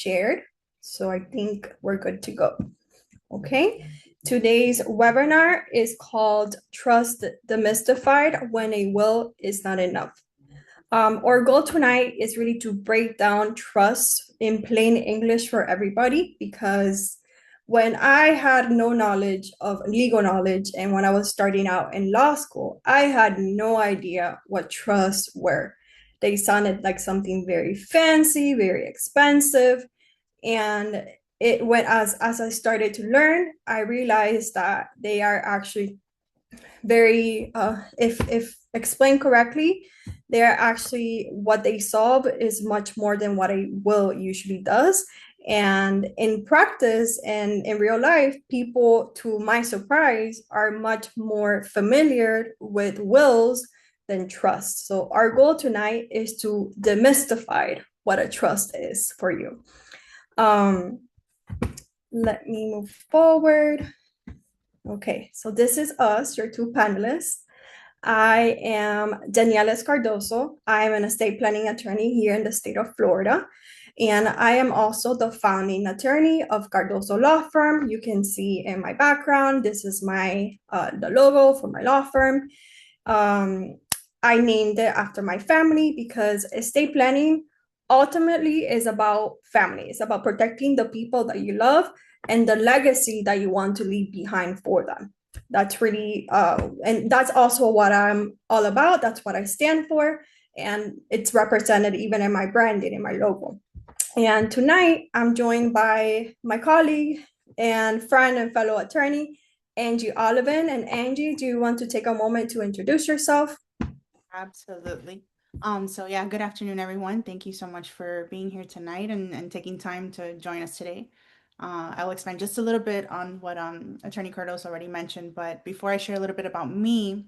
shared, so I think we're good to go. Okay. Today's webinar is called Trust Demystified When a Will is Not Enough. Our goal tonight is really to break down trust in plain English for everybody, because when I had no knowledge of legal knowledge and when I was starting out in law school, I had no idea what trusts were. They sounded like something very fancy, very expensive. And it went as I started to learn, I realized that they are actually very if explained correctly, they're actually, what they solve is much more than what a will usually does. And in practice and in real life, people, to my surprise, are much more familiar with wills than trust. So our goal tonight is to demystify what a trust is for you. Let me move forward. Okay, so this is us, your two panelists. I am Daniela Cardoso. I am an estate planning attorney here in the state of Florida. And I am also the founding attorney of Cardoso Law Firm. You can see in my background, this is my the logo for my law firm. I named it after my family because estate planning ultimately is about family. It's about protecting the people that you love and the legacy that you want to leave behind for them. That's really, and that's also what I'm all about. That's what I stand for. And it's represented even in my branding, in my logo. And tonight I'm joined by my colleague and friend and fellow attorney, Angie Olivan. And Angie, do you want to take a moment to introduce yourself? Absolutely. So yeah, good afternoon, everyone. Thank you so much for being here tonight and taking time to join us today. I'll expand just a little bit on what Attorney Cardoso already mentioned, but before I share a little bit about me,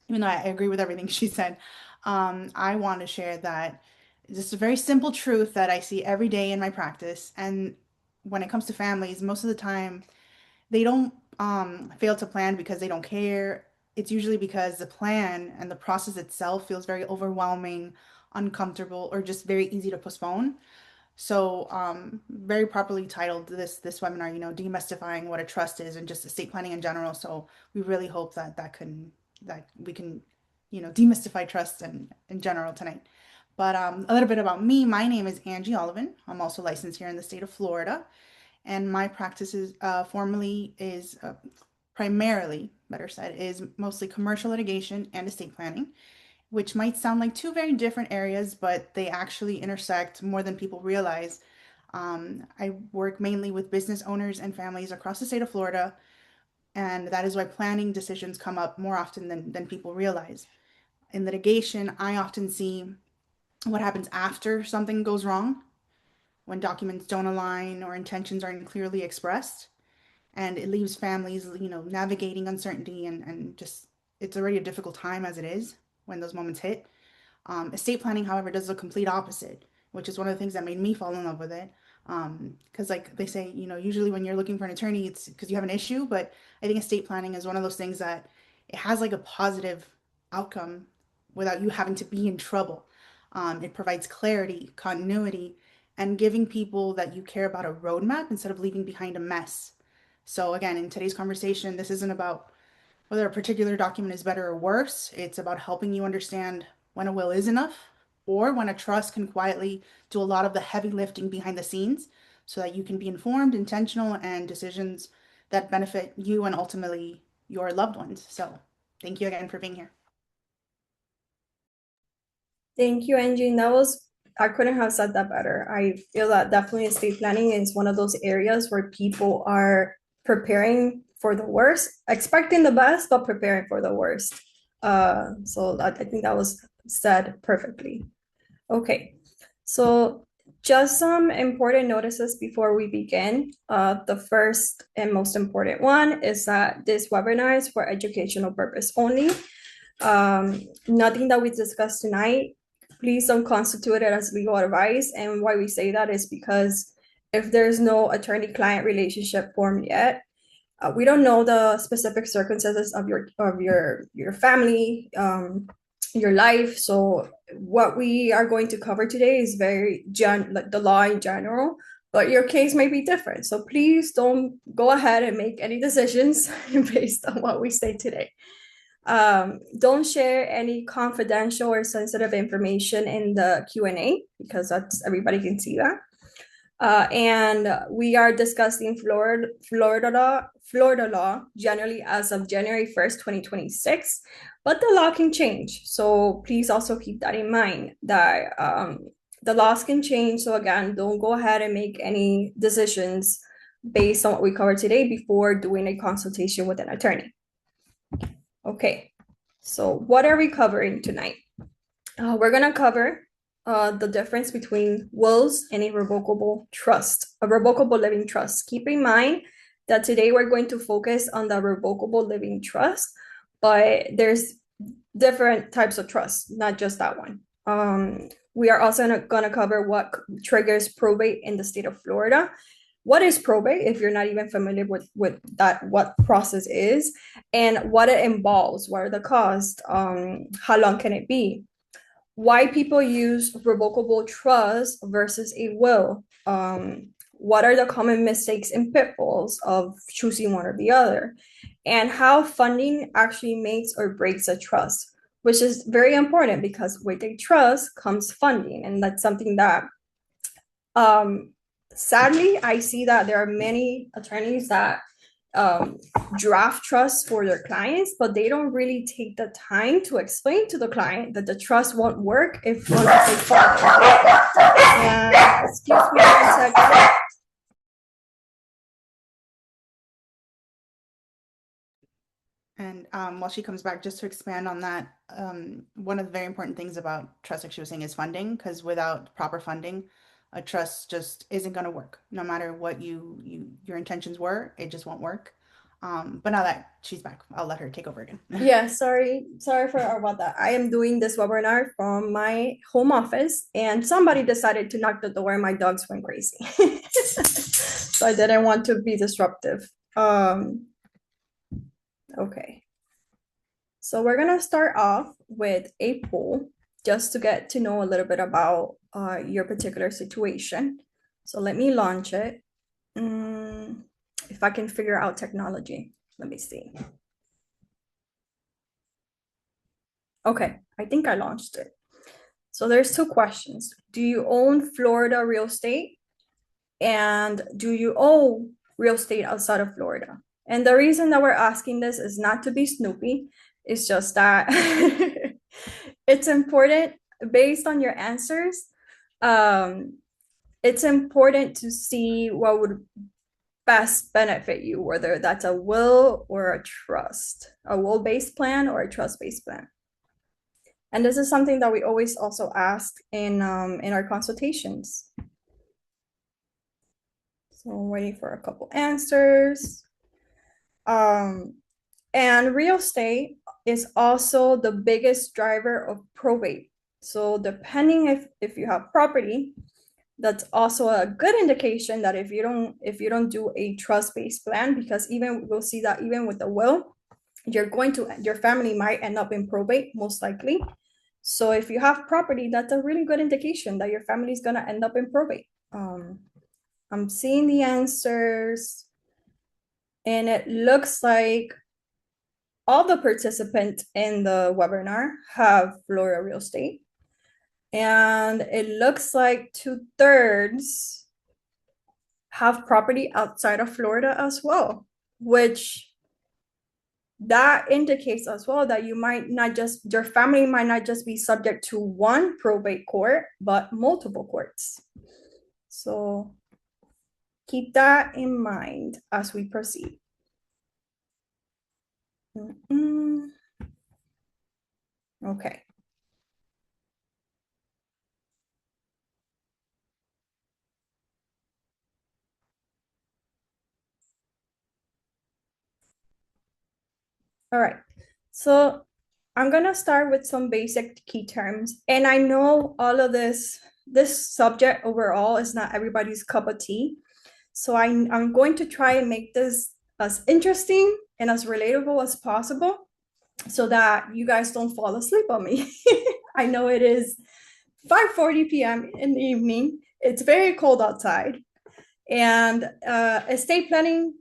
even though I agree with everything she said, I want to share that just a very simple truth that I see every day in my practice. And when it comes to families, most of the time they don't fail to plan because they don't care. It's usually because the plan and the process itself feels very overwhelming, uncomfortable, or just very easy to postpone. So, very properly titled this webinar, demystifying what a trust is and just estate planning in general. So we really hope that we can, demystify trust in general tonight. But a little bit about me. My name is Angie Olivan. I'm also licensed here in the state of Florida, and my practice is formally is primarily, better said, is mostly commercial litigation and estate planning, which might sound like two very different areas, but they actually intersect more than people realize. I work mainly with business owners and families across the state of Florida, and that is why planning decisions come up more often than people realize. In litigation, I often see what happens after something goes wrong, when documents don't align or intentions aren't clearly expressed, and it leaves families, navigating uncertainty and just it's already a difficult time as it is when those moments hit. Estate planning, however, does the complete opposite, which is one of the things that made me fall in love with it. Because, like they say, usually when you're looking for an attorney, it's because you have an issue. But I think estate planning is one of those things that it has like a positive outcome without you having to be in trouble. It provides clarity, continuity, and giving people that you care about a roadmap instead of leaving behind a mess. So, again, in today's conversation, this isn't about whether a particular document is better or worse. It's about helping you understand when a will is enough or when a trust can quietly do a lot of the heavy lifting behind the scenes so that you can be informed, intentional, and decisions that benefit you and ultimately your loved ones. So, thank you again for being here. Thank you, Angie. I couldn't have said that better. I feel that definitely estate planning is one of those areas where people are preparing for the worst, expecting the best, but preparing for the worst. So I think that was said perfectly. Okay, so just some important notices before we begin. The first and most important one is that this webinar is for educational purpose only. Nothing that we discussed tonight, please don't constitute it as legal advice. And why we say that is because if there's no attorney-client relationship formed yet, we don't know the specific circumstances of your family, your life. So what we are going to cover today is very like the law in general, but your case may be different. So please don't go ahead and make any decisions based on what we say today. Don't share any confidential or sensitive information in the Q&A because that's everybody can see that. And we are discussing Florida law generally as of January 1st, 2026, but the law can change. So please also keep that in mind that the laws can change. So again, don't go ahead and make any decisions based on what we covered today before doing a consultation with an attorney. Okay, so what are we covering tonight? We're gonna cover the difference between wills and a revocable trust, a revocable living trust. Keep in mind that today we're going to focus on the revocable living trust, but there's different types of trusts, not just that one. We are also gonna cover what triggers probate in the state of Florida. What is probate, if you're not even familiar with that, what process is, and what it involves, what are the costs, how long can it be? Why people use revocable trust versus a will. What are the common mistakes and pitfalls of choosing one or the other? And how funding actually makes or breaks a trust, which is very important because with a trust comes funding. And that's something that sadly, I see that there are many attorneys that draft trusts for their clients, but they don't really take the time to explain to the client that the trust won't work if one of they fall. And excuse me 1 second. And while she comes back, just to expand on that, one of the very important things about trust, like she was saying, is funding, because without proper funding, a trust just isn't going to work. No matter what your intentions were, it just won't work. But now that she's back, I'll let her take over again. Yeah, sorry for about that. I am doing this webinar from my home office, and somebody decided to knock the door, and my dogs went crazy. So I didn't want to be disruptive. Okay. So we're gonna start off with a poll just to get to know a little bit about your particular situation. So let me launch it. If I can figure out technology, let me see. Okay, I think I launched it. So there's 2 questions. Do you own Florida real estate? And do you own real estate outside of Florida? And the reason that we're asking this is not to be snoopy. It's just that it's important based on your answers. It's important to see what would best benefit you, whether that's a will or a trust, a will-based plan or a trust-based plan. And this is something that we always also ask in our consultations. So I'm waiting for a couple answers. And real estate is also the biggest driver of probate. So depending if you have property, that's also a good indication that if you don't do a trust-based plan, because even we'll see that even with the will, your family might end up in probate most likely. So if you have property, that's a really good indication that your family is gonna end up in probate. I'm seeing the answers, and it looks like all the participants in the webinar have Florida real estate. And it looks like 2/3 have property outside of Florida as well, which that indicates as well that your family might not just be subject to one probate court, but multiple courts. So keep that in mind as we proceed. Okay. All right. So I'm gonna start with some basic key terms. And I know all of this subject overall is not everybody's cup of tea. So I'm going to try and make this as interesting and as relatable as possible so that you guys don't fall asleep on me. I know it is 5:40 p.m. in the evening. It's very cold outside. And estate planning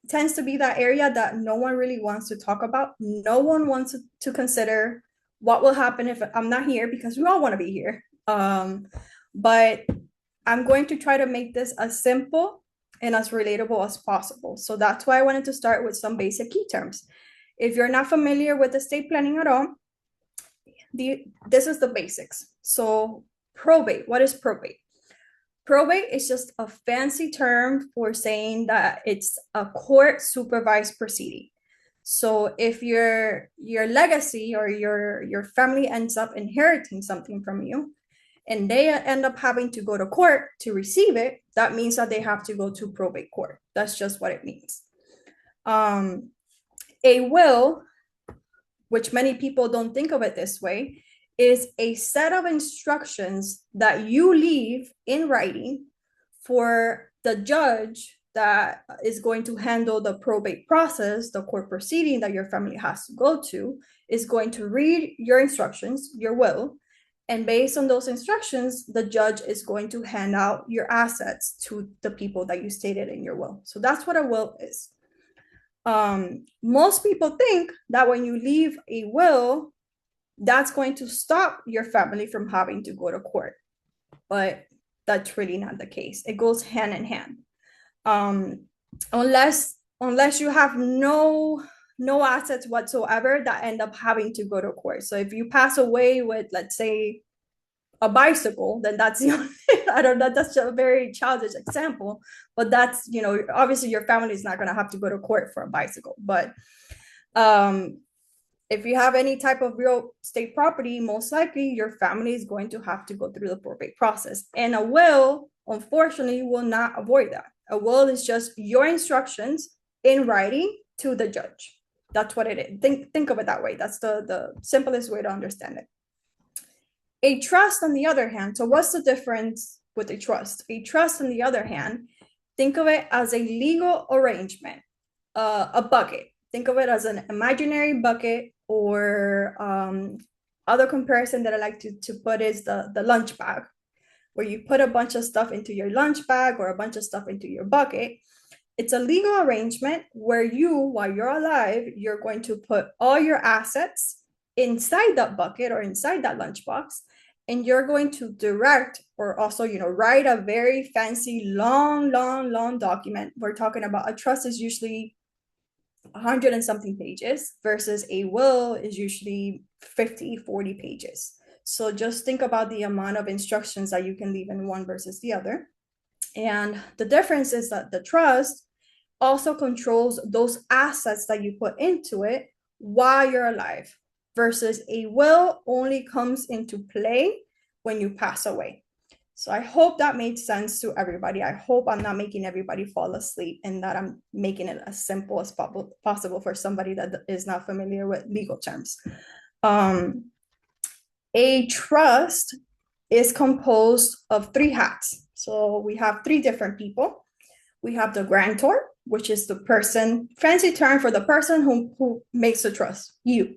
tends to be that area that no one really wants to talk about. No one wants to consider what will happen if I'm not here, because we all want to be here. But I'm going to try to make this as simple and as relatable as possible. So that's why I wanted to start with some basic key terms. If you're not familiar with estate planning at all, this is the basics. So probate, what is probate? Probate is just a fancy term for saying that it's a court supervised proceeding. So if your legacy or your family ends up inheriting something from you, and they end up having to go to court to receive it, that means that they have to go to probate court. That's just what it means. A will, which many people don't think of it this way, is a set of instructions that you leave in writing for the judge that is going to handle the probate process, the court proceeding that your family has to go to, is going to read your instructions, your will, and based on those instructions, the judge is going to hand out your assets to the people that you stated in your will. So that's what a will is. Most people think that when you leave a will, that's going to stop your family from having to go to court, but that's really not the case. It goes hand in hand. Unless you have no assets whatsoever that end up having to go to court. So if you pass away with, let's say, a bicycle, then that's the only, I don't know, that's a very childish example, but that's, obviously your family is not going to have to go to court for a bicycle. But if you have any type of real estate property, most likely your family is going to have to go through the probate process. And a will, unfortunately, will not avoid that. A will is just your instructions in writing to the judge. That's what it is. Think of it that way. That's the simplest way to understand it. A trust, on the other hand, so what's the difference with a trust? A trust, on the other hand, think of it as a legal arrangement, a bucket. Think of it as an imaginary bucket, or other comparison that I like to put is the lunch bag, where you put a bunch of stuff into your lunch bag or a bunch of stuff into your bucket. It's a legal arrangement where you, while you're alive, you're going to put all your assets inside that bucket or inside that lunchbox, and you're going to direct, or also, write a very fancy, long document. We're talking about a trust is usually 100 and something pages versus a will is usually 50-40 pages. So just think about the amount of instructions that you can leave in one versus the other. And the difference is that the trust also controls those assets that you put into it while you're alive, versus a will only comes into play when you pass away. So I hope that made sense to everybody. I hope I'm not making everybody fall asleep, and that I'm making it as simple as possible for somebody that is not familiar with legal terms. A trust is composed of three hats. So we have three different people. We have the grantor, which is the person, fancy term for the person who makes the trust, you.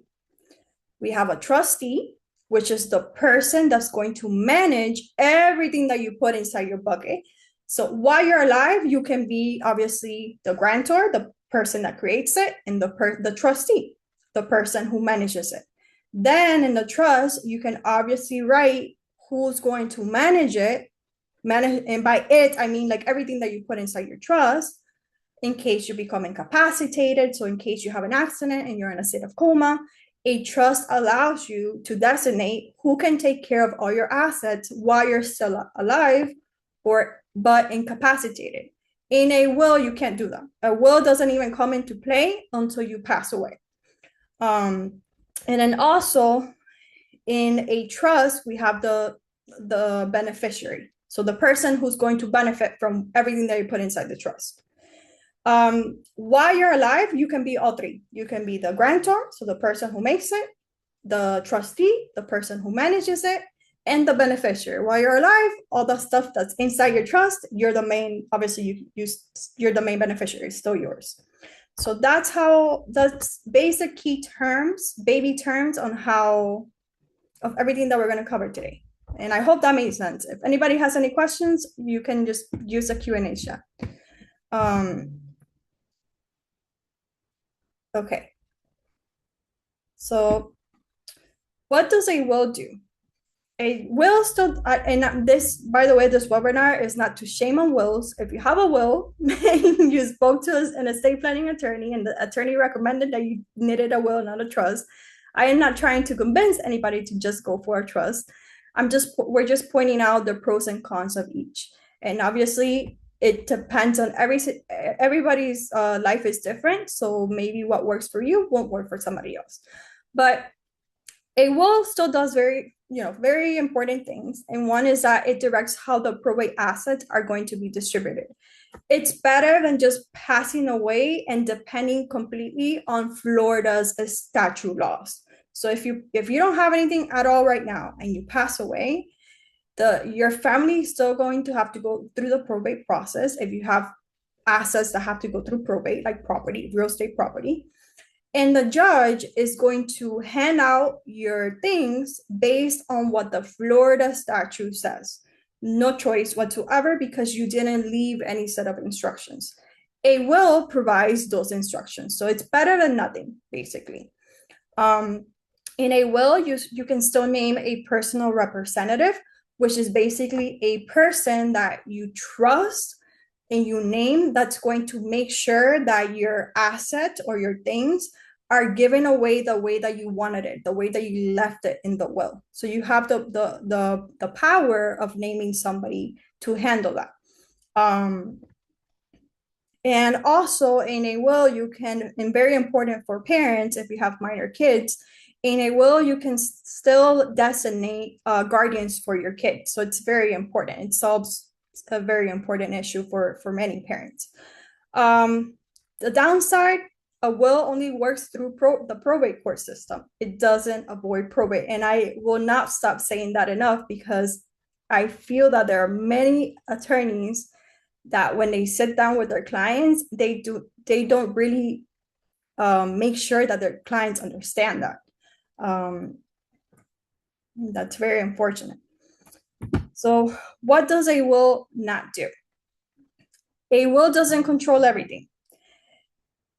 We have a trustee, which is the person that's going to manage everything that you put inside your bucket. So while you're alive, you can be obviously the grantor, the person that creates it, and the trustee, the person who manages it. Then in the trust, you can obviously write who's going to manage it. And by it, I mean like everything that you put inside your trust, in case you become incapacitated. So in case you have an accident and you're in a state of coma, a trust allows you to designate who can take care of all your assets while you're still alive, but incapacitated. In a will, you can't do that. A will doesn't even come into play until you pass away. And then also in a trust, we have the beneficiary. So the person who's going to benefit from everything that you put inside the trust. While you're alive, you can be all three. You can be the grantor, so the person who makes it, the trustee, the person who manages it, and the beneficiary. While you're alive, all the stuff that's inside your trust, you're the main, obviously you're the main beneficiary, it's still yours. So that's basic key terms, baby terms on how, of everything that we're going to cover today. And I hope that made sense. If anybody has any questions, you can just use the Q&A chat. Okay. So what does a will do? A will still, and this, by the way, this webinar is not to shame on wills. If you have a will, you spoke to an estate planning attorney, and the attorney recommended that you needed a will, not a trust. I am not trying to convince anybody to just go for a trust. We're just pointing out the pros and cons of each. And obviously, it depends on everybody's life is different. So maybe what works for you won't work for somebody else. But a will still does very important things, and one is that it directs how the probate assets are going to be distributed. It's better than just passing away and depending completely on Florida's statute laws. So if you don't have anything at all right now and you pass away, your family is still going to have to go through the probate process. If you have assets that have to go through probate, like property, real estate property, and the judge is going to hand out your things based on what the Florida statute says. No choice whatsoever, because you didn't leave any set of instructions. A will provides those instructions. So it's better than nothing, basically. In a will, you can still name a personal representative, which is basically a person that you trust and you name, that's going to make sure that your asset or your things are given away the way that you wanted it, the way that you left it in the will. So you have the power of naming somebody to handle that. And also in a will, you can, and very important for parents if you have minor kids, in a will, you can still designate guardians for your kids. So it's very important. It solves a very important issue for many parents. The downside, a will only works through the probate court system. It doesn't avoid probate. And I will not stop saying that enough, because I feel that there are many attorneys that when they sit down with their clients, they don't really make sure that their clients understand that. That's very unfortunate. So what does a will not do? A will doesn't control everything.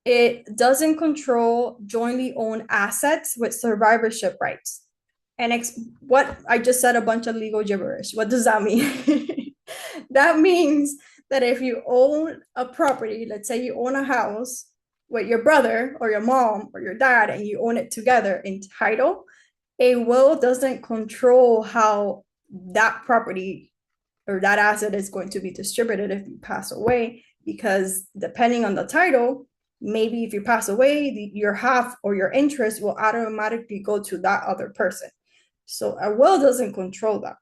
It doesn't control jointly owned assets with survivorship rights. And what I just said, a bunch of legal gibberish. What does that mean? That means that if you own a property, let's say you own a house with your brother or your mom or your dad, and you own it together in title, a will doesn't control how that property or that asset is going to be distributed if you pass away, because depending on the title, maybe if you pass away, your half or your interest will automatically go to that other person. So a will doesn't control that.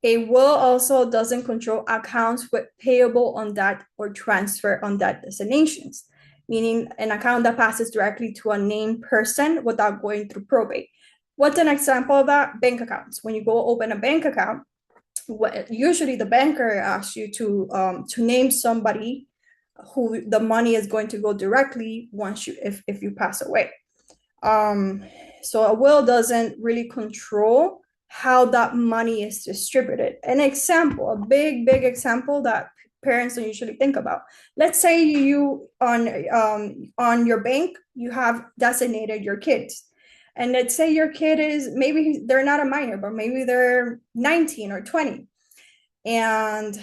A will also doesn't control accounts with payable on that or transfer on that designations, meaning an account that passes directly to a named person without going through probate. What's an example of that? Bank accounts. When you go open a bank account, usually the banker asks you to name somebody who the money is going to go directly once if you pass away. So a will doesn't really control how that money is distributed. An example, a big example that parents don't usually think about. Let's say you on your bank, you have designated your kids. And let's say your kid is, maybe they're not a minor, but maybe they're 19 or 20. And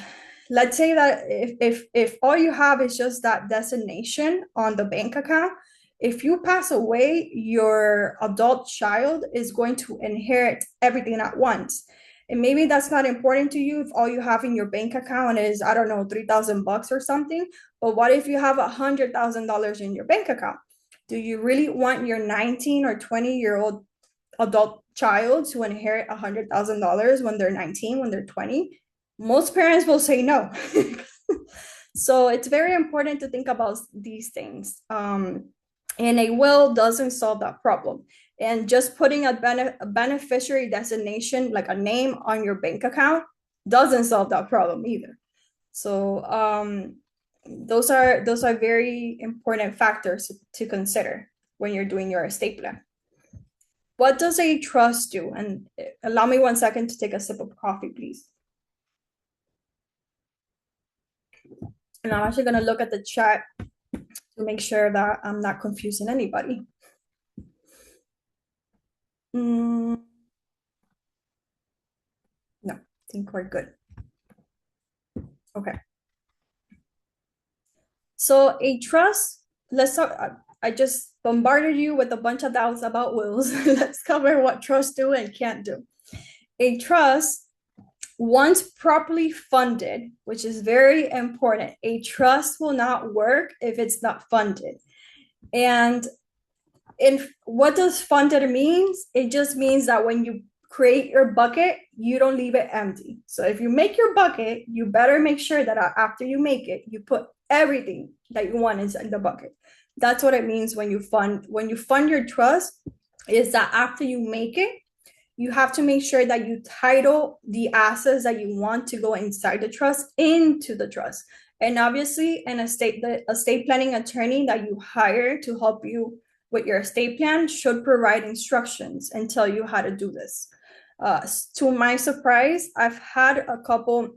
let's say that if all you have is just that designation on the bank account, if you pass away, your adult child is going to inherit everything at once. And maybe that's not important to you if all you have in your bank account is, I don't know, $3,000 or something. But what if you have $100,000 in your bank account? Do you really want your 19 or 20-year-old adult child to inherit $100,000 when they're 19, when they're 20? Most parents will say no. So it's very important to think about these things. And a will doesn't solve that problem. And just putting a beneficiary designation, like a name on your bank account, doesn't solve that problem either. So those are very important factors to consider when you're doing your estate plan. what does a trust do? And allow me 1 second to take a sip of coffee, please. And I'm actually going to look at the chat to make sure that I'm not confusing anybody. No, I think we're good. Okay. So a trust, let's talk. I just bombarded you with a bunch of doubts about wills. Let's cover what trusts do and can't do. A trust, once properly funded, which is very important, a trust will not work if it's not funded. And what does funded means? It just means that when you create your bucket, you don't leave it empty. So if you make your bucket, you better make sure that after you make it, you put everything that you want inside the bucket. That's what it means when you fund. When you fund your trust, is that after you make it, you have to make sure that you title the assets that you want to go inside the trust into the trust. And obviously, an estate planning attorney that you hire to help you with your estate plan should provide instructions and tell you how to do this. To my surprise, I've had a couple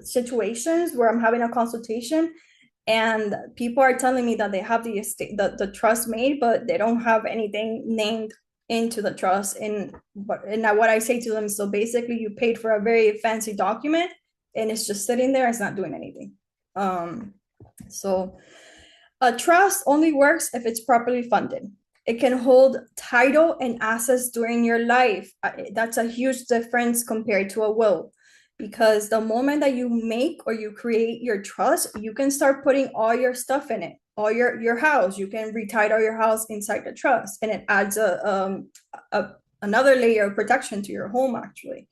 situations where I'm having a consultation and people are telling me that they have the trust made, but they don't have anything named into the trust. And what I say to them, so basically you paid for a very fancy document and it's just sitting there, it's not doing anything. So a trust only works if it's properly funded. It can hold title and assets during your life. That's a huge difference compared to a will, because the moment that you make or you create your trust, you can start putting all your stuff in it, all your house. You can retitle your house inside the trust, and it adds another layer of protection to your home, actually.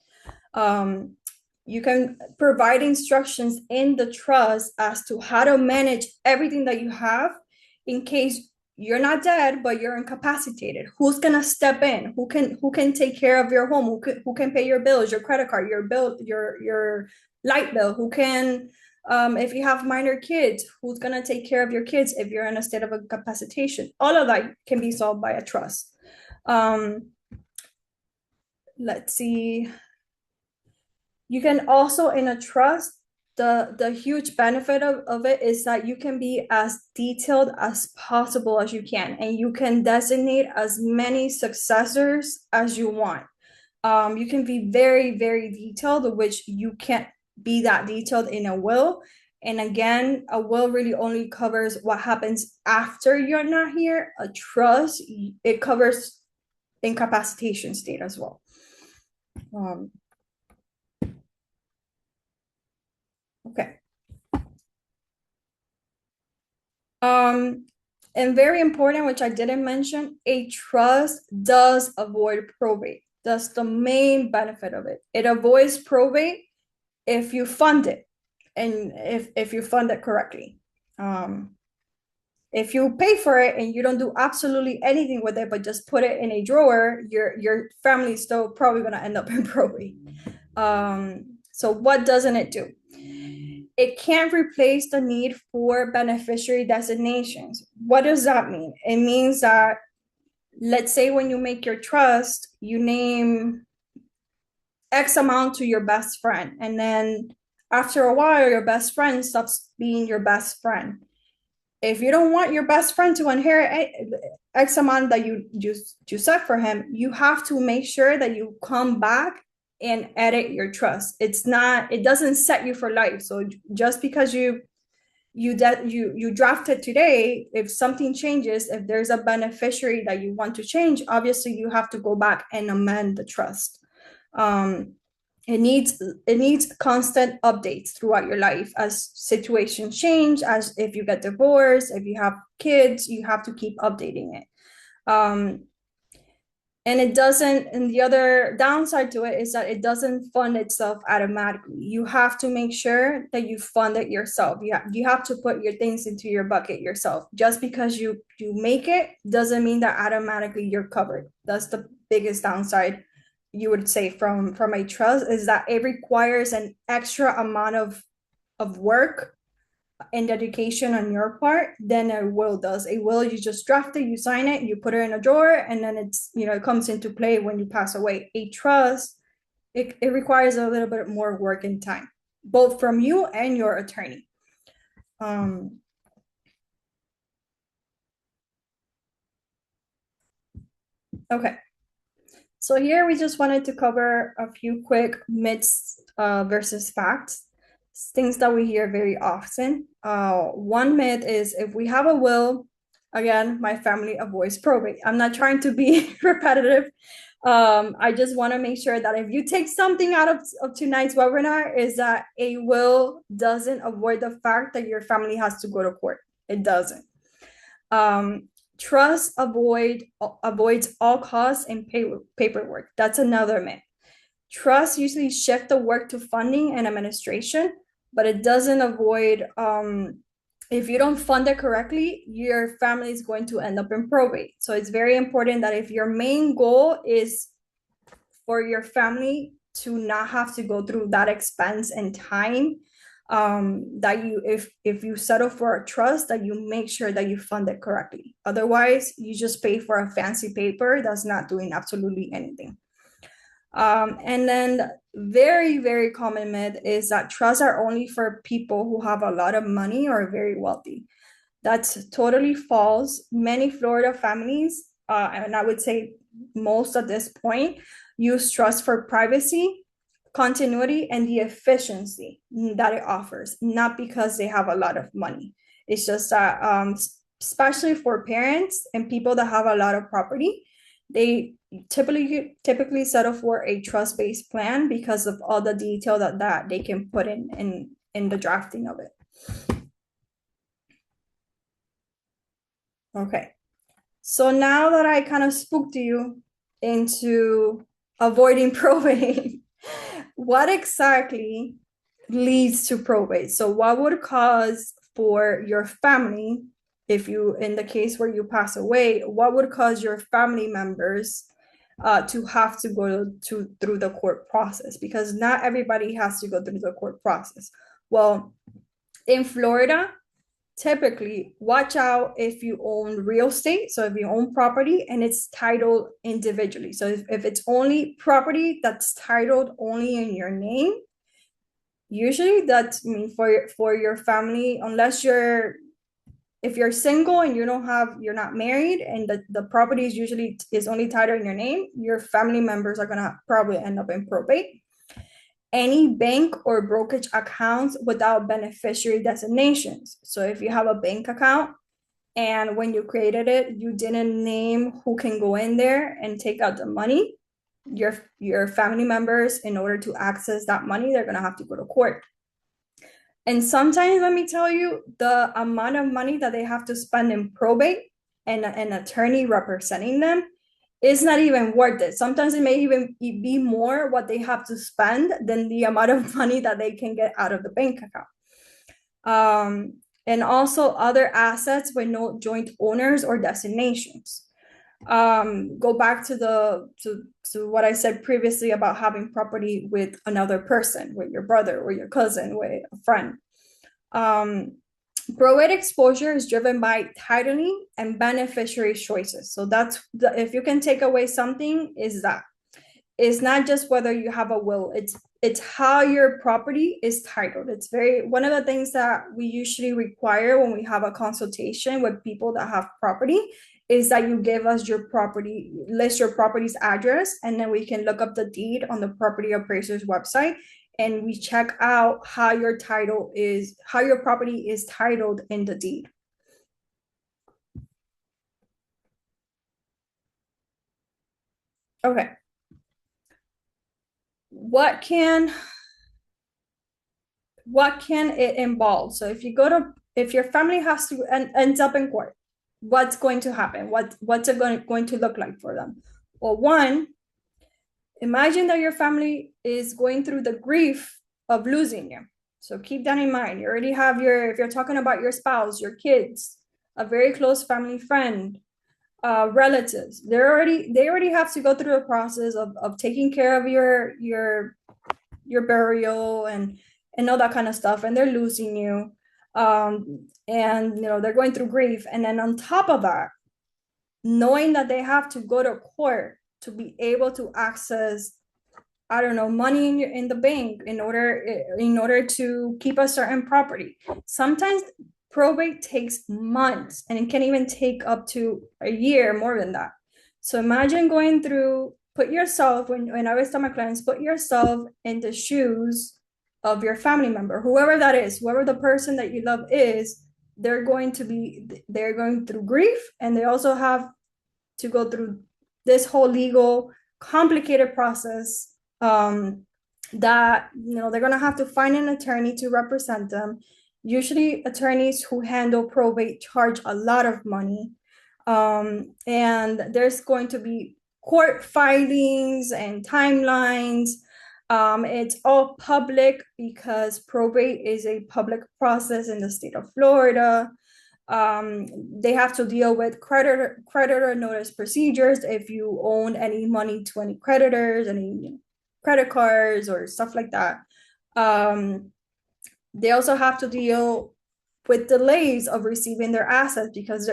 You can provide instructions in the trust as to how to manage everything that you have in case you're not dead, but you're incapacitated. Who's gonna step in? Who can take care of your home? Who can pay your bills, your credit card, your bill, your light bill? Who can, if you have minor kids, who's gonna take care of your kids if you're in a state of incapacitation? All of that can be solved by a trust. Let's see. You can also, in a trust, the huge benefit of it is that you can be as detailed as possible as you can, and you can designate as many successors as you want. You can be very, very detailed, which you can't be that detailed in a will. And again, a will really only covers what happens after you're not here. A trust, it covers incapacitation state as well. Okay. And very important, which I didn't mention, a trust does avoid probate. That's the main benefit of it. It avoids probate if you fund it, and if you fund it correctly. If you pay for it and you don't do absolutely anything with it, but just put it in a drawer, your family's still probably gonna end up in probate. So what doesn't it do? It can't replace the need for beneficiary designations. What does that mean? It means that, let's say when you make your trust, you name X amount to your best friend, and then after a while, your best friend stops being your best friend. If you don't want your best friend to inherit X amount that you set for him, you have to make sure that you come back and edit your trust. It doesn't set you for life. So just because you draft it today, if something changes, if there's a beneficiary that you want to change, obviously you have to go back and amend the trust. It needs constant updates throughout your life as situations change, as if you get divorced, if you have kids, you have to keep updating it. And it doesn't, and the other downside to it is that it doesn't fund itself automatically. You have to make sure that you fund it yourself. You have to put your things into your bucket yourself. Just because you make it doesn't mean that automatically you're covered. That's the biggest downside, you would say, from a trust, is that it requires an extra amount of work and dedication on your part than a will does. A will, you just draft it, you sign it, you put it in a drawer, and then it's, it comes into play when you pass away. A trust, it requires a little bit more work and time, both from you and your attorney. Um, okay. So here we just wanted to cover a few quick myths versus facts, things that we hear very often. One myth is if we have a will, again, my family avoids probate. I'm not trying to be repetitive. I just want to make sure that if you take something out of tonight's webinar, is that a will doesn't avoid the fact that your family has to go to court. It doesn't. Um, Trust avoids all costs and paperwork. That's another myth. Trust usually shift the work to funding and administration, but it doesn't avoid. If you don't fund it correctly, your family is going to end up in probate. So it's very important that if your main goal is for your family to not have to go through that expense and time, that you, if you settle for a trust, that you make sure that you fund it correctly. Otherwise, you just pay for a fancy paper that's not doing absolutely anything. And then very, very common myth is that trusts are only for people who have a lot of money or are very wealthy. That's totally false. Many Florida families, and I would say most at this point, use trust for privacy, continuity, and the efficiency that it offers, not because they have a lot of money. It's just that, especially for parents and people that have a lot of property, they typically settle for a trust-based plan because of all the detail that they can put in the drafting of it. Okay. So now that I kind of spooked you into avoiding probate, what exactly leads to probate? So what would cause for your family, if you, in the case where you pass away, what would cause your family members to have to go through the court process? Because not everybody has to go through the court process. Well, in Florida, typically watch out if you own real estate. So if you own property and it's titled individually. So if it's only property that's titled only in your name, usually that's, I mean, for your family, unless if you're single and you're not married and the property is only titled in your name, your family members are gonna probably end up in probate. Any bank or brokerage accounts without beneficiary designations. So if you have a bank account and when you created it, you didn't name who can go in there and take out the money, your family members, in order to access that money, they're gonna have to go to court. And sometimes, let me tell you, the amount of money that they have to spend in probate and an attorney representing them is not even worth it. Sometimes it may even be more what they have to spend than the amount of money that they can get out of the bank account. And also other assets with no joint owners or designations. Go back to what I said previously about having property with another person, with your brother or your cousin, with a friend. Probate exposure is driven by titling and beneficiary choices. So that's if you can take away something, is that it's not just whether you have a will, it's how your property is titled. It's one of the things that we usually require when we have a consultation with people that have property is that you give us your property, list your property's address, and then we can look up the deed on the property appraiser's website, and we check out how your property is titled in the deed. Okay. What can it involve? So if your family has to ends up in court, what's going to happen? What's it going to look like for them? Well, one, imagine that your family is going through the grief of losing you. So keep that in mind. You already have if you're talking about your spouse, your kids, a very close family friend, relatives, they already have to go through the process of taking care of your burial and all that kind of stuff, and they're losing you. And they're going through grief, and then on top of that, knowing that they have to go to court to be able to access, I don't know, money in the bank in order to keep a certain property. Sometimes probate takes months, and it can even take up to a year, more than that. So imagine going through, put yourself, when I always tell my clients, put yourself in the shoes of your family member, whoever that is, whoever the person that you love is. They're going through grief, and they also have to go through this whole legal complicated process, that they're going to have to find an attorney to represent them. Usually attorneys who handle probate charge a lot of money, and there's going to be court filings and timelines. It's all public because probate is a public process in the state of Florida. They have to deal with creditor notice procedures if you own any money to any creditors, any credit cards or stuff like that. They also have to deal with delays of receiving their assets, because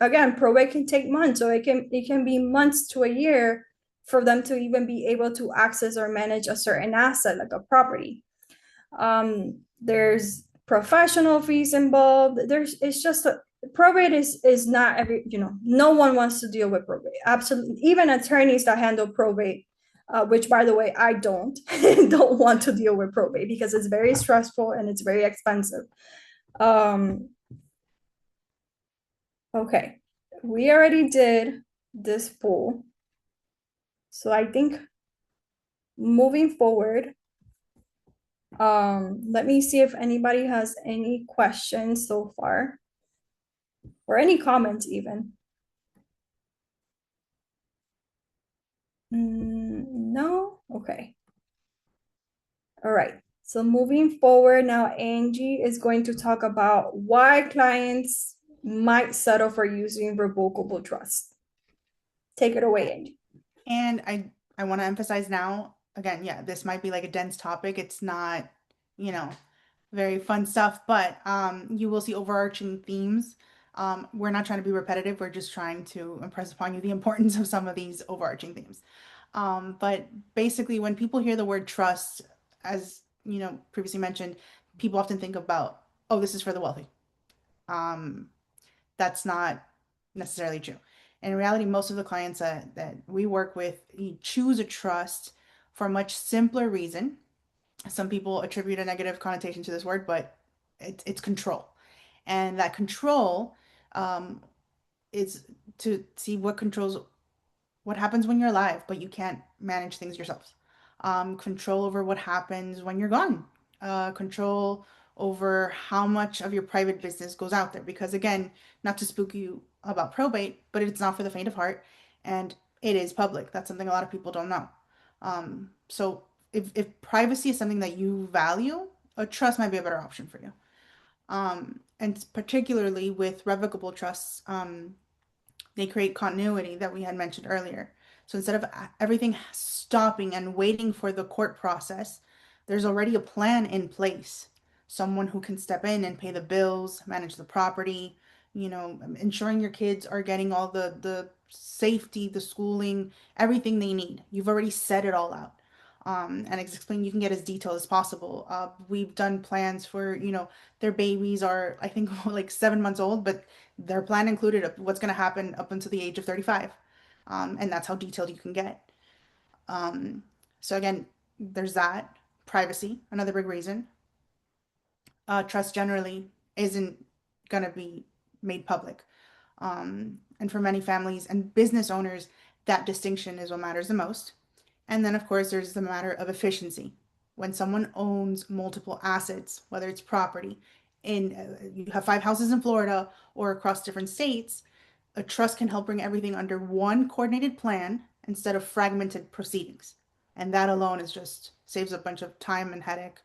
again, probate can take months, so it can be months to a year for them to even be able to access or manage a certain asset like a property. There's professional fees involved. It's just probate is not no one wants to deal with probate. Absolutely, even attorneys that handle probate, which by the way I don't don't want to deal with probate because it's very stressful and it's very expensive. Um, okay, we already did this pool, so I think moving forward, let me see if anybody has any questions so far, or any comments even. No? Okay. All right. So moving forward now, Angie is going to talk about why clients might settle for using revocable trust. Take it away, Angie. And I want to emphasize now, again, yeah, this might be like a dense topic. It's not, you know, very fun stuff, but you will see overarching themes. We're not trying to be repetitive. We're just trying to impress upon you the importance of some of these overarching themes. But basically, when people hear the word trust, as previously mentioned, people often think about, oh, this is for the wealthy. Um, that's not necessarily true. In reality, most of the clients that we work with choose a trust for a much simpler reason. Some people attribute a negative connotation to this word, but it's control. And that control is to see what happens when you're alive, but you can't manage things yourself. Control over what happens when you're gone. Control over how much of your private business goes out there. Because again, not to spook you about probate, but it's not for the faint of heart, and it is public. That's something a lot of people don't know. So if privacy is something that you value, a trust might be a better option for you. And particularly with revocable trusts, they create continuity that we had mentioned earlier. So instead of everything stopping and waiting for the court process, there's already a plan in place. Someone who can step in and pay the bills, manage the property, ensuring your kids are getting all the safety, the schooling, everything they need. You've already set it all out. And explain you can get as detailed as possible. We've done plans for, their babies are, I think, like 7 months old, but their plan included what's going to happen up until the age of 35. And that's how detailed you can get. So again, there's that. Privacy, another big reason. Trust generally isn't going to be made public. And for many families and business owners, that distinction is what matters the most. And then, of course, there's the matter of efficiency. When someone owns multiple assets, whether it's property, you have 5 houses in Florida or across different states, a trust can help bring everything under one coordinated plan instead of fragmented proceedings. And that alone is just saves a bunch of time and headache,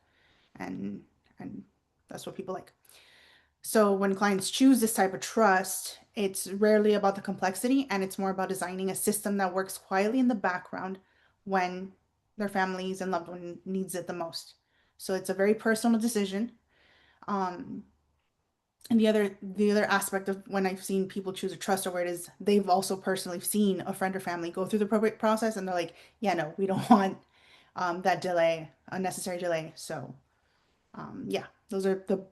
and and that's what people like. So when clients choose this type of trust, it's rarely about the complexity and it's more about designing a system that works quietly in the background when their families and loved one needs it the most. So it's a very personal decision. Um, and the other aspect of when I've seen people choose a trust over it is they've also personally seen a friend or family go through the probate process and they're like, yeah, no, we don't want that delay, unnecessary delay. So yeah, those are the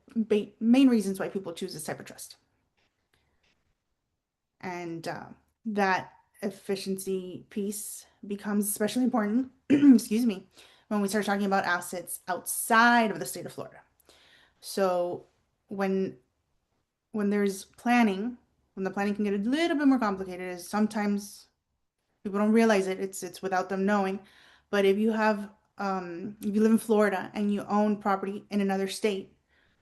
main reasons why people choose this type of trust. And that efficiency piece becomes especially important, excuse me, when we start talking about assets outside of the state of Florida. So when when there's planning, when the planning can get a little bit more complicated, is sometimes people don't realize it. It's without them knowing. But if you live in Florida and you own property in another state,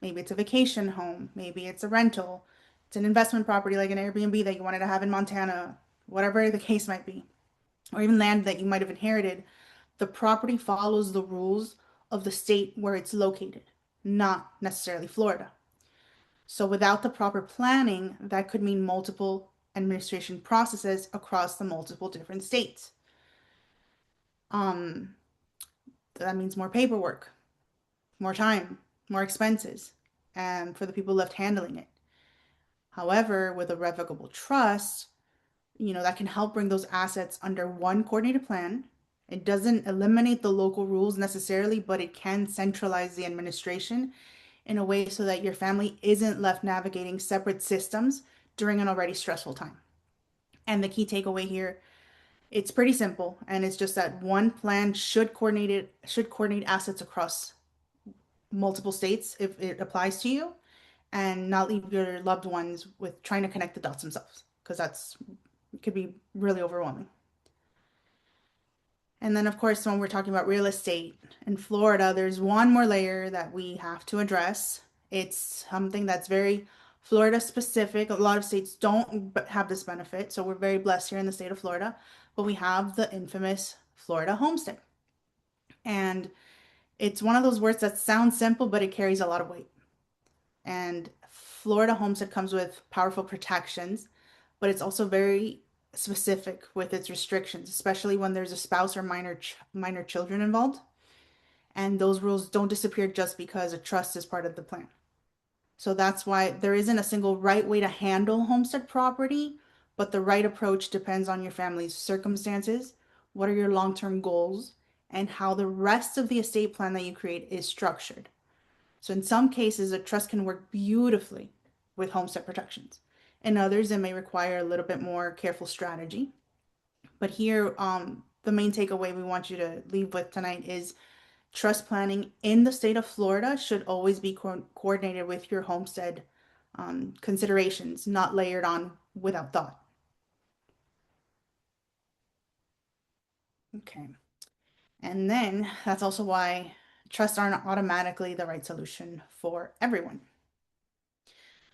maybe it's a vacation home, maybe it's a rental, it's an investment property like an Airbnb that you wanted to have in Montana, whatever the case might be, or even land that you might have inherited, the property follows the rules of the state where it's located, not necessarily Florida. So without the proper planning, that could mean multiple administration processes across the multiple different states. Um, that means more paperwork, more time, more expenses, and for the people left handling it. However, with a revocable trust, that can help bring those assets under one coordinated plan. It doesn't eliminate the local rules necessarily, but it can centralize the administration in a way so that your family isn't left navigating separate systems during an already stressful time. And the key takeaway here, it's pretty simple, and it's just that one plan should coordinate assets across multiple states if it applies to you, and not leave your loved ones with trying to connect the dots themselves, because that's it could be really overwhelming. And then, of course, when we're talking about real estate in Florida, there's one more layer that we have to address. It's something that's very Florida specific. A lot of states don't have this benefit, so we're very blessed here in the state of Florida. But we have the infamous Florida homestead. And it's one of those words that sounds simple, but it carries a lot of weight. And Florida homestead comes with powerful protections, but it's also very specific with its restrictions, especially when there's a spouse or minor children involved. And those rules don't disappear just because a trust is part of the plan. So that's why there isn't a single right way to handle homestead property, but the right approach depends on your family's circumstances, what are your long-term goals, and how the rest of the estate plan that you create is structured. So in some cases, a trust can work beautifully with homestead protections. In others, it may require a little bit more careful strategy. But here, the main takeaway we want you to leave with tonight is trust planning in the state of Florida should always be coordinated with your homestead considerations, not layered on without thought. Okay. And then that's also why trusts aren't automatically the right solution for everyone.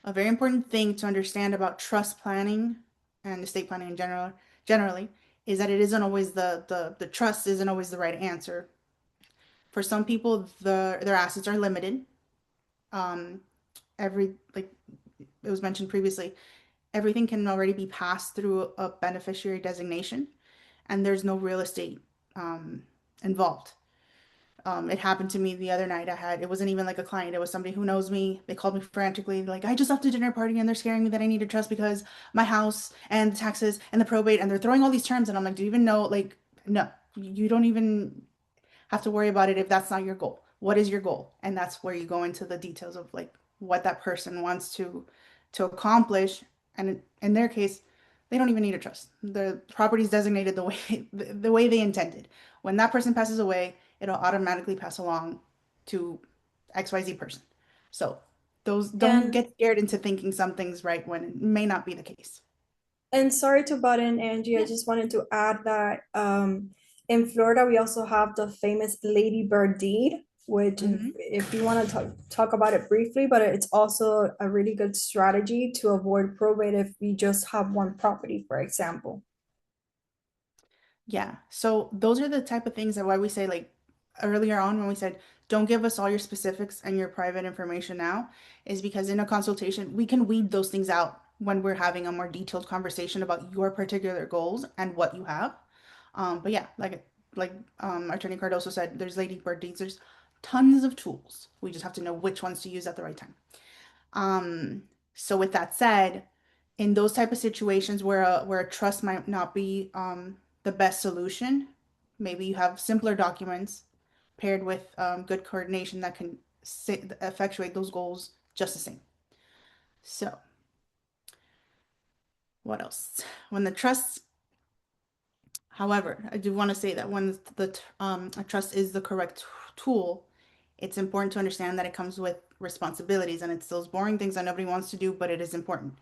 A very important thing to understand about trust planning and estate planning in generally is that it isn't always the trust isn't always the right answer. For some people, their assets are limited. Um, like it was mentioned previously, everything can already be passed through a beneficiary designation, and there's no real estate involved. It happened to me the other night. It wasn't even like a client, it was somebody who knows me. They called me frantically, like, I just left a dinner party and they're scaring me that I need to trust because my house and the taxes and the probate, and they're throwing all these terms. And I'm like, do you even know? Like, no, you don't even have to worry about it if that's not your goal. What is your goal? And that's where you go into the details of like what that person wants to accomplish. And in their case, they don't even need a trust. The property is designated the way they intended. When that person passes away, it'll automatically pass along to XYZ person. So those don't And get scared into thinking something's right when it may not be the case. sorry to butt in, Angie. I Yeah. just wanted to add that in Florida we also have the famous Lady Bird deed, which Hmm. if you want to talk about it briefly, but it's also a really good strategy to avoid probate if we just have one property, for example. Yeah. So those are the type of things that why we say like earlier on when we said don't give us all your specifics and your private information now is because in a consultation we can weed those things out when we're having a more detailed conversation about your particular goals and what you have. But yeah, like Attorney Cardoso said, there's Lady Bird deeds. There's tons of tools. We just have to know which ones to use at the right time. Um, so with that said, in those type of situations where a trust might not be the best solution, maybe you have simpler documents paired with good coordination that can effectuate those goals just the same. So, what else? When the trust, however, I do want to say that when a trust is the correct tool, it's important to understand that it comes with responsibilities and it's those boring things that nobody wants to do, but it is important.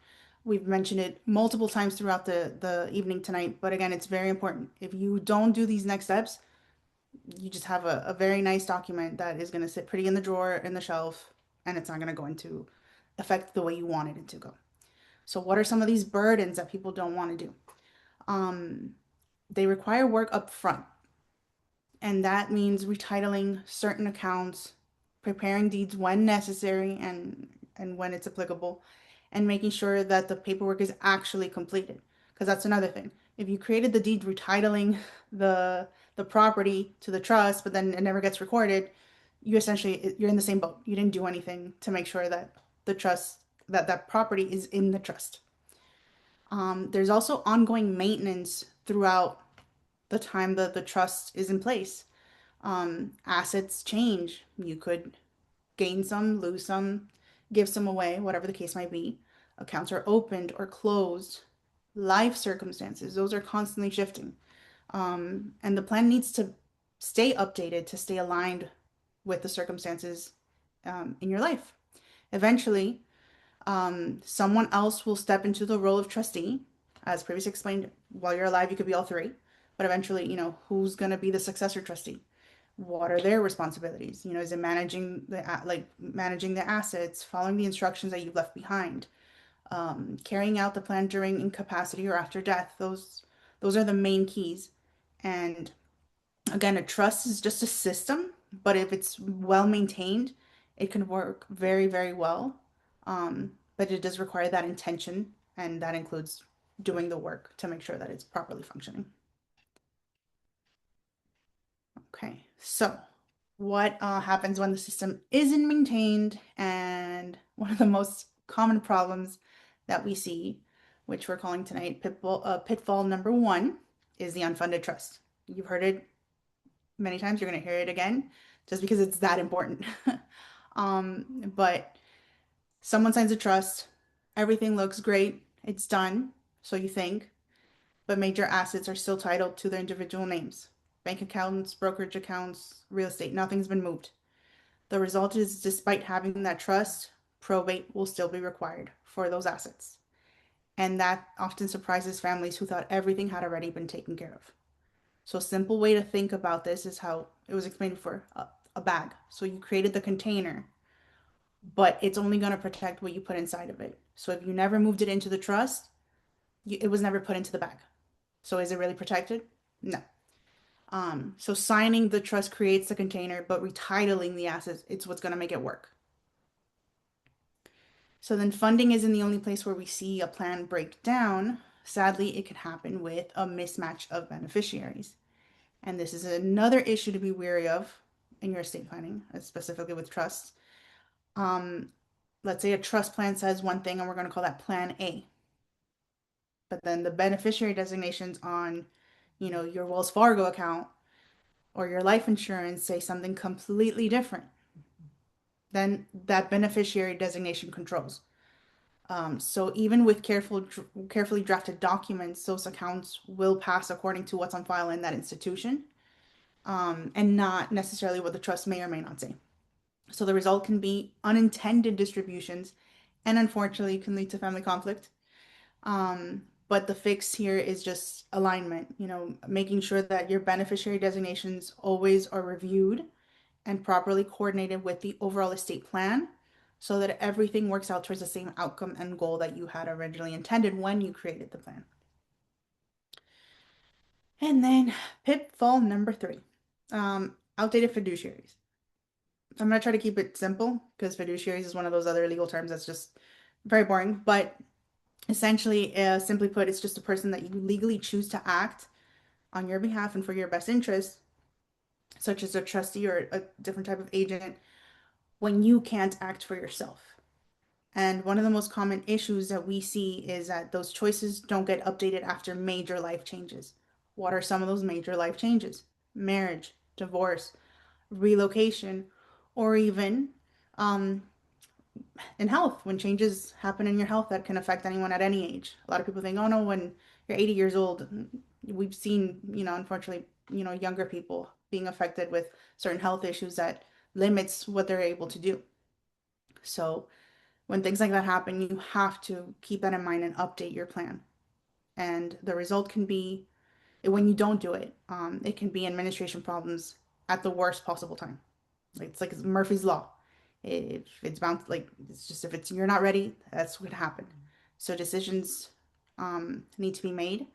We've mentioned it multiple times throughout the evening tonight, but again, it's very important. If you don't do these next steps, you just have a very nice document that is going to sit pretty in the drawer, in the shelf, and it's not going to go into affect the way you wanted it to go. So what are some of these burdens that people don't want to do? Um, they require work up front, and that means retitling certain accounts, preparing deeds when necessary and when it's applicable, and making sure that the paperwork is actually completed. Because that's another thing. If you created the deed retitling the property to the trust, but then it never gets recorded, you're in the same boat. You didn't do anything to make sure that the trust that property is in the trust. There's also ongoing maintenance throughout the time that the trust is in place. Assets change. You could gain some, lose some, give some away, whatever the case might be. Accounts are opened or closed. Life circumstances, those are constantly shifting. And the plan needs to stay updated to stay aligned with the circumstances in your life. Eventually, someone else will step into the role of trustee. As previously explained, while you're alive, you could be all three. But eventually, who's going to be the successor trustee? What are their responsibilities? Is it managing the assets, following the instructions that you've left behind, carrying out the plan during incapacity or after death? Those are the main keys. And again, a trust is just a system, but if it's well maintained, it can work very, very well. But it does require that intention, and that includes doing the work to make sure that it's properly functioning. Okay, so what happens when the system isn't maintained? And one of the most common problems that we see, which we're calling tonight pitfall number one, is the unfunded trust. You've heard it many times, you're going to hear it again, just because it's that important. But someone signs a trust, everything looks great, it's done, so you think, but major assets are still titled to their individual names. Bank accounts, brokerage accounts, real estate, nothing's been moved. The result is, despite having that trust, probate will still be required for those assets. And that often surprises families who thought everything had already been taken care of. So a simple way to think about this is how it was explained before, a bag. So you created the container, but it's only going to protect what you put inside of it. So if you never moved it into the trust, it was never put into the bag. So is it really protected? No. So signing the trust creates the container, but retitling the assets, it's what's going to make it work. So then funding isn't the only place where we see a plan break down. Sadly, it can happen with a mismatch of beneficiaries. And this is another issue to be wary of in your estate planning, specifically with trusts. Let's say a trust plan says one thing and we're going to call that plan A. But then the beneficiary designations on, your Wells Fargo account or your life insurance say something completely different. Then that beneficiary designation controls. So even with carefully drafted documents, those accounts will pass according to what's on file in that institution, and not necessarily what the trust may or may not say. So the result can be unintended distributions, and unfortunately can lead to family conflict. But the fix here is just alignment, making sure that your beneficiary designations always are reviewed and properly coordinated with the overall estate plan so that everything works out towards the same outcome and goal that you had originally intended when you created the plan. And then pitfall number three, outdated fiduciaries. I'm going to try to keep it simple because fiduciaries is one of those other legal terms that's just very boring. But essentially, simply put, it's just a person that you legally choose to act on your behalf and for your best interest, such as a trustee or a different type of agent, when you can't act for yourself. And one of the most common issues that we see is that those choices don't get updated after major life changes. What are some of those major life changes? Marriage, divorce, relocation, or even um, in health, when changes happen in your health that can affect anyone at any age. A lot of people think, oh no, when you're 80 years old, we've seen, unfortunately, younger people being affected with certain health issues that limits what they're able to do. So when things like that happen, you have to keep that in mind and update your plan. And the result can be, when you don't do it, it can be administration problems at the worst possible time. It's like Murphy's Law. If it's bound, like, it's just, if it's, you're not ready, that's what happened. So decisions need to be made,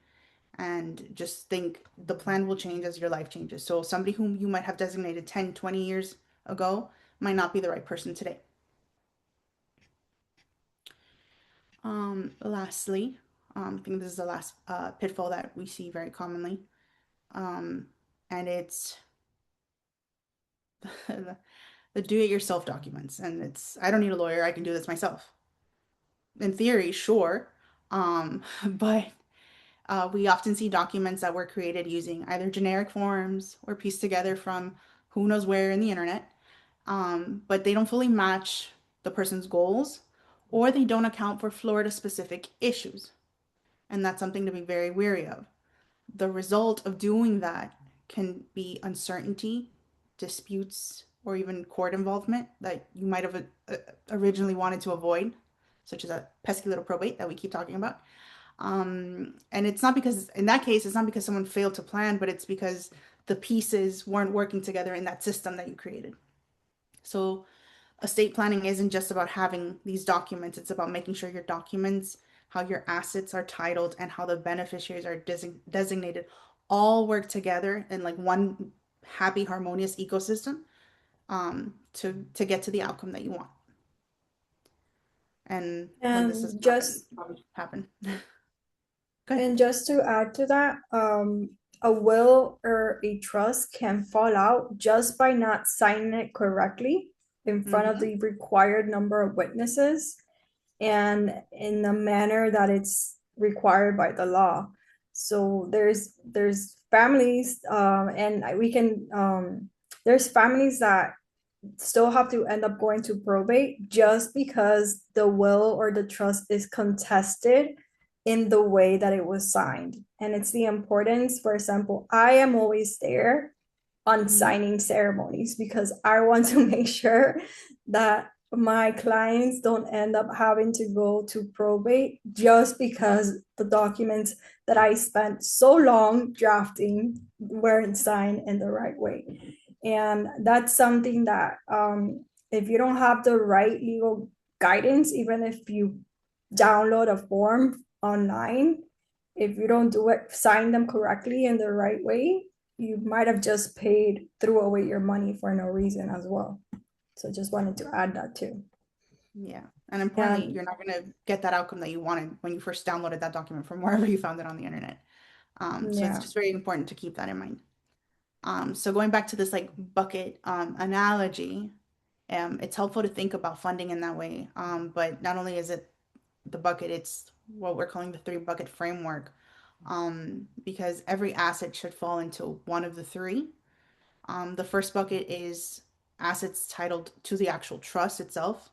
and just think the plan will change as your life changes. So somebody whom you might have designated 10, 20 years ago might not be the right person today. Lastly, I think this is the last pitfall that we see very commonly, um, and it's the do-it-yourself documents. And it's, I don't need a lawyer, I can do this myself. In theory, sure, but we often see documents that were created using either generic forms or pieced together from who knows where in the internet, but they don't fully match the person's goals, or they don't account for Florida-specific issues. And that's something to be very wary of. The result of doing that can be uncertainty, disputes, or even court involvement that you might have originally wanted to avoid, such as a pesky little probate that we keep talking about. And it's not because, in that case, it's not because someone failed to plan, but it's because the pieces weren't working together in that system that you created. So estate planning isn't just about having these documents, it's about making sure your documents, how your assets are titled, and how the beneficiaries are designated all work together in like one happy, harmonious ecosystem, to get to the outcome that you want. And when this doesn't And happen, just probably happen. Good. And just to add to that, a will or a trust can fall out just by not signing it correctly in front of Mm-hmm. the required number of witnesses and in the manner that it's required by the law. So there's families, and we can there's families that still have to end up going to probate just because the will or the trust is contested in the way that it was signed. And it's the importance, for example, I am always there on Mm-hmm. signing ceremonies because I want to make sure that my clients don't end up having to go to probate just because the documents that I spent so long drafting weren't signed in the right way. And that's something that, if you don't have the right legal guidance, even if you download a form online, if you don't do it, sign them correctly in the right way, you might have just paid, threw away your money for no reason as well. So just wanted to add that too. Yeah. And importantly, And you're not going to get that outcome that you wanted when you first downloaded that document from wherever you found it on the internet. So it's yeah, just very important to keep that in mind. So going back to this like bucket analogy, it's helpful to think about funding in that way. But not only is it the bucket, it's what we're calling the three bucket framework. Because every asset should fall into one of the three. The first bucket is assets titled to the actual trust itself,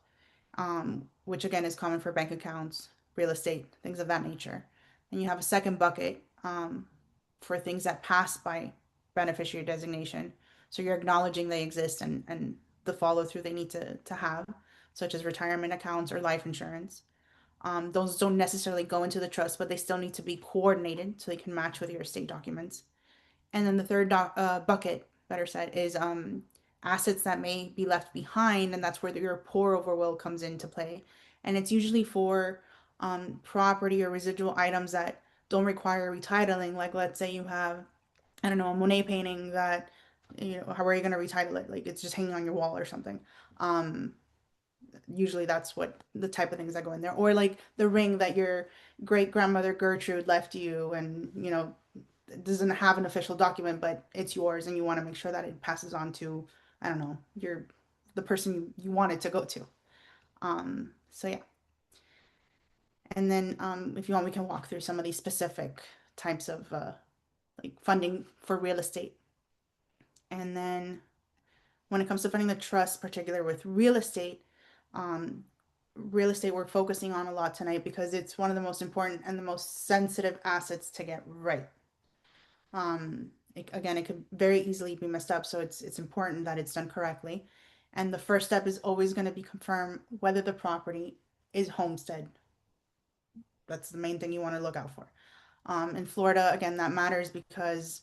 which again is common for bank accounts, real estate, things of that nature. And you have a second bucket for things that pass by beneficiary designation. So you're acknowledging they exist, and the follow through they need to have, such as retirement accounts or life insurance. Those don't necessarily go into the trust, but they still need to be coordinated so they can match with your estate documents. And then the third bucket, better said, is assets that may be left behind, and that's where your pour over will comes into play. And it's usually for property or residual items that don't require retitling. Like, let's say you have, I don't know, a Monet painting that, how are you going to retitle it? Like, it's just hanging on your wall or something. Um, Usually that's what the type of things that go in there. Or like the ring that your great grandmother Gertrude left you, and it doesn't have an official document, but it's yours and you want to make sure that it passes on to, I don't know, the person you want it to go to. So yeah. And then if you want, we can walk through some of these specific types of like funding for real estate. And then when it comes to funding the trust, particular with um, real estate we're focusing on a lot tonight because it's one of the most important and the most sensitive assets to get right. Again, it could very easily be messed up, so it's important that it's done correctly. And the first step is always going to be confirm whether the property is homestead. That's the main thing you want to look out for. In Florida, again, that matters because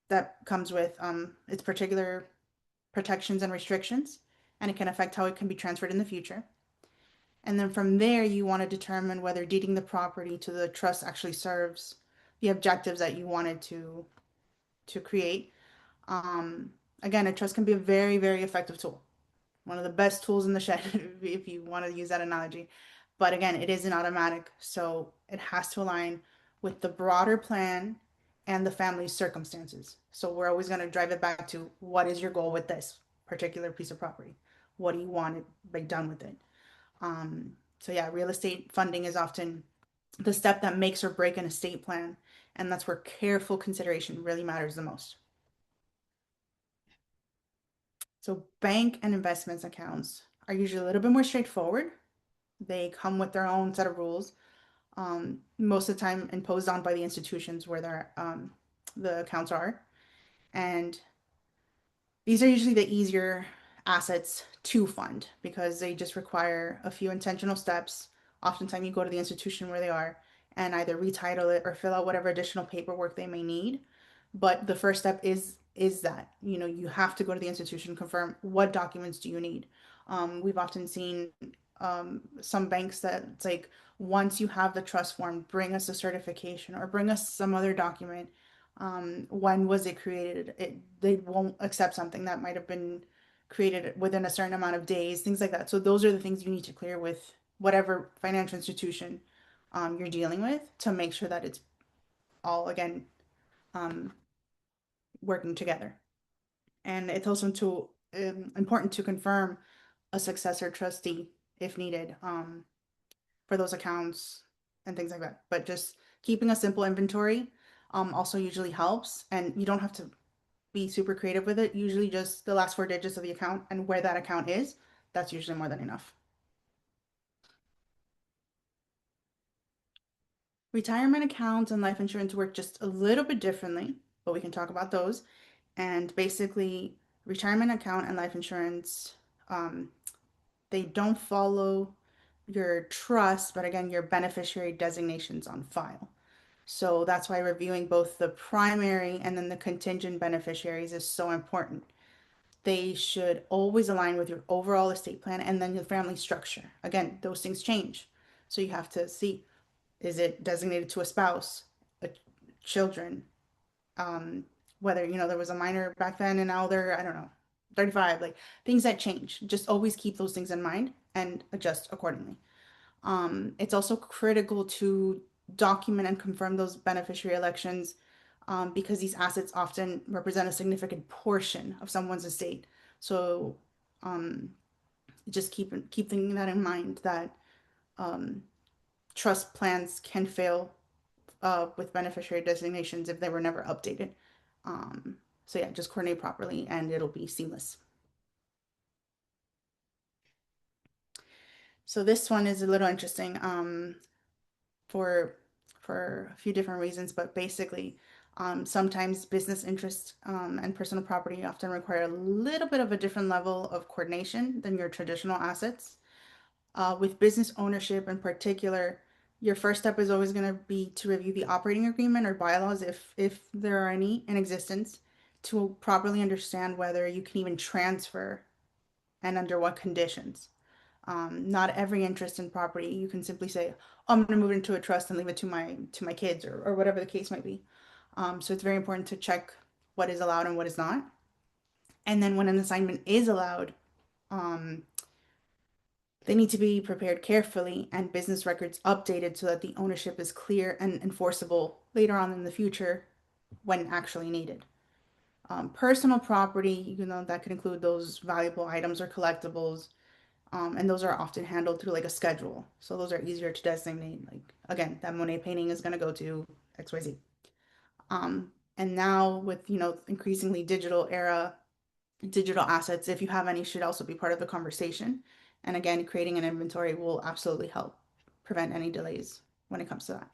that comes with its particular protections and restrictions, and it can affect how it can be transferred in the future. And then from there, you want to determine whether deeding the property to the trust actually serves the objectives that you wanted to create. Um, Again, a trust can be a very, very effective tool. One of the best tools in the shed, if you want to use that analogy. But again, it isn't automatic, so it has to align with the broader plan and the family's circumstances. So we're always going to drive it back to what is your goal with this particular piece of property? What do you want it like done with it? So yeah, real estate funding is often the step that makes or break an estate plan, and that's where careful consideration really matters the most. So bank and investments accounts are usually a little bit more straightforward. They come with their own set of rules, most of the time imposed on by the institutions where the accounts are. And these are usually the easier assets to fund because they just require a few intentional steps. Oftentimes, you go to the institution where they are and either retitle it or fill out whatever additional paperwork they may need. But the first step is that you have to go to the institution, confirm what documents do you need. We've often seen some banks that it's like once you have the trust form, bring us a certification or bring us some other document. When was it created? They won't accept something that might have been created within a certain amount of days, things like that. So those are the things you need to clear with whatever financial institution you're dealing with to make sure that it's all again um, working together. And it's also important to confirm a successor trustee if needed for those accounts and things like that. But just keeping a simple inventory also usually helps, and you don't have to be super creative with it. Usually just the last four digits of the account and where that account is, that's usually more than enough. Retirement accounts and life insurance work just a little bit differently, but we can talk about those. And basically, retirement account and life insurance, um, they don't follow your trust, but again, your beneficiary designations on file. So that's why reviewing both the primary and then the contingent beneficiaries is so important. They should always align with your overall estate plan and then your family structure. Again, those things change. So you have to see, is it designated to a spouse, a children, um, whether, there was a minor back then and now they're, I don't know, 35, like things that change. Just always keep those things in mind and adjust accordingly. It's also critical to document and confirm those beneficiary elections because these assets often represent a significant portion of someone's estate. So um, just keep thinking that in mind that um, trust plans can fail with beneficiary designations if they were never updated. So yeah, just coordinate properly and it'll be seamless. So this one is a little interesting. For a few different reasons, but basically, sometimes business interests and personal property often require a little bit of a different level of coordination than your traditional assets. With business ownership in particular, your first step is always going to be to review the operating agreement or bylaws, if there are any in existence, to properly understand whether you can even transfer and under what conditions. Not every interest in property you can simply say, oh, I'm going to move it into a trust and leave it to my kids or whatever the case might be. So it's very important to check what is allowed and what is not. And then when an assignment is allowed, um, they need to be prepared carefully and business records updated so that the ownership is clear and enforceable later on in the future when actually needed. Personal property, you know, that could include those valuable items or collectibles, and those are often handled through like a schedule. So those are easier to designate. Like again, that Monet painting is going to go to XYZ. And now with, you know, increasingly digital era, digital assets, if you have any, should also be part of the conversation. And again, creating an inventory will absolutely help prevent any delays when it comes to that.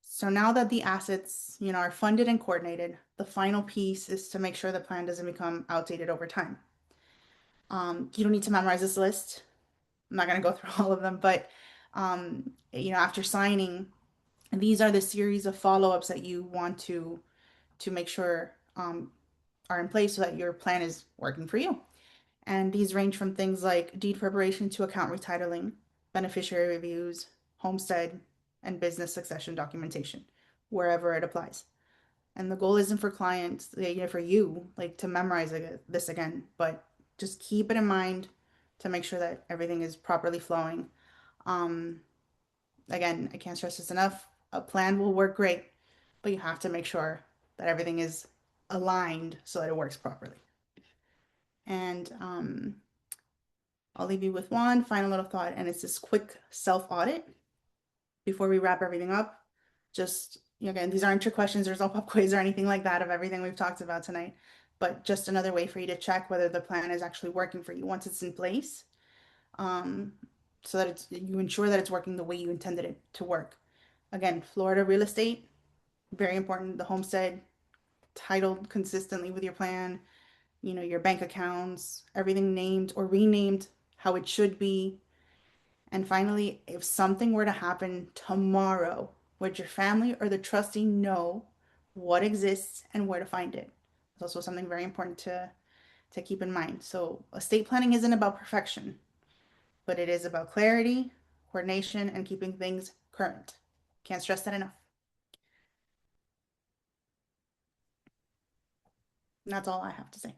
So now that the assets, you know, are funded and coordinated, the final piece is to make sure the plan doesn't become outdated over time. You don't need to memorize this list. I'm not going to go through all of them, but you know, after signing, these are the series of follow-ups that you want to make sure are in place so that your plan is working for you. And these range from things like deed preparation to account retitling, beneficiary reviews, homestead, and business succession documentation, wherever it applies. And the goal isn't for clients, you know, for you, like to memorize this again, but just keep it in mind to make sure that everything is properly flowing. Um, Again, I can't stress this enough. A plan will work great, but you have to make sure that everything is aligned so that it works properly. And I'll leave you with one final little thought, and it's this quick self audit before we wrap everything up. Just, again, these aren't your questions, there's no pop quiz or anything like that of everything we've talked about tonight, but just another way for you to check whether the plan is actually working for you once it's in place, um, so that you ensure that it's working the way you intended it to work. Again, Florida real estate, very important. The homestead, titled consistently with your plan, you know, your bank accounts, everything named or renamed how it should be. And finally, if something were to happen tomorrow, would your family or the trustee know what exists and where to find it? It's also something very important to keep in mind. So estate planning isn't about perfection, but it is about clarity, coordination, and keeping things current. Can't stress that enough. And that's all I have to say.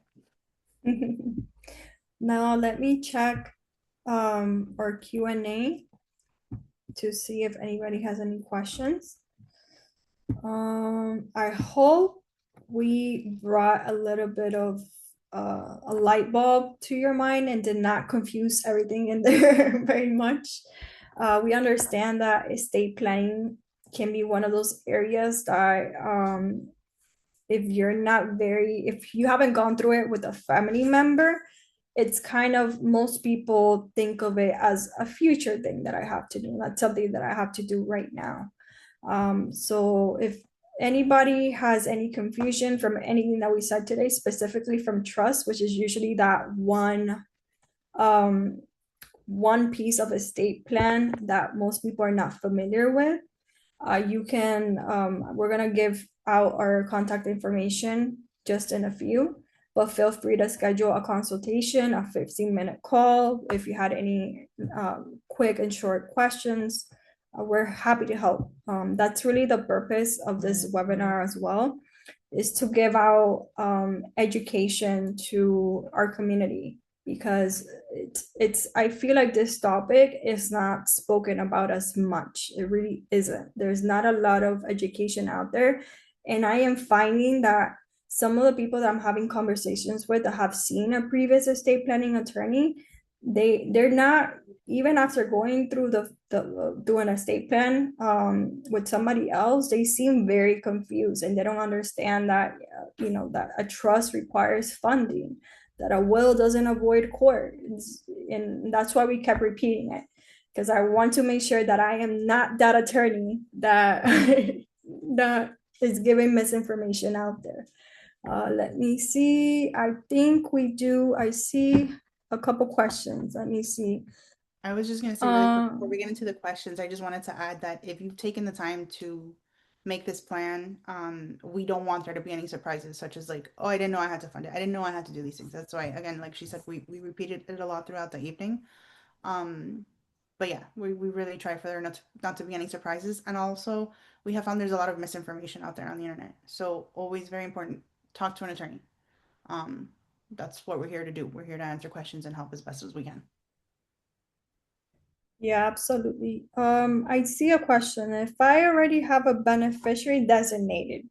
Now let me check our Q&A to see if anybody has any questions. I hope we brought a little bit of a light bulb to your mind and did not confuse everything in there very much. We understand that estate planning can be one of those areas that if you haven't gone through it with a family member, it's kind of, most people think of it as a future thing that I have to do, not something that I have to do right now. So if anybody has any confusion from anything that we said today, specifically from trust, which is usually that um, one piece of estate plan that most people are not familiar with, we're gonna give out our contact information just in a few, but feel free to schedule a consultation, a 15-minute call. If you had any quick and short questions, we're happy to help. That's really the purpose of this webinar as well, is to give out education to our community, because it's I feel like this topic is not spoken about as much. It really isn't. There's not a lot of education out there, and I am finding that some of the people that I'm having conversations with that have seen a previous estate planning attorney, they're not, even after going through the doing a estate plan with somebody else, they seem very confused, and they don't understand that that a trust requires funding, that a will doesn't avoid court. And that's why we kept repeating it, because I want to make sure that I am not that attorney that that is giving misinformation out there. Let me see. I see a couple questions. Let me see. I was just going to say really quick before we get into the questions, I just wanted to add that if you've taken the time to make this plan, we don't want there to be any surprises, such as like, oh, I didn't know I had to fund it. I didn't know I had to do these things. That's why, again, like she said, we repeated it a lot throughout the evening. Um, but yeah, we really try for there not to be any surprises. And also, we have found there's a lot of misinformation out there on the internet. So always very important, talk to an attorney. Um, that's what we're here to do. We're here to answer questions and help as best as we can. Yeah, absolutely. I see a question. If I already have a beneficiary designated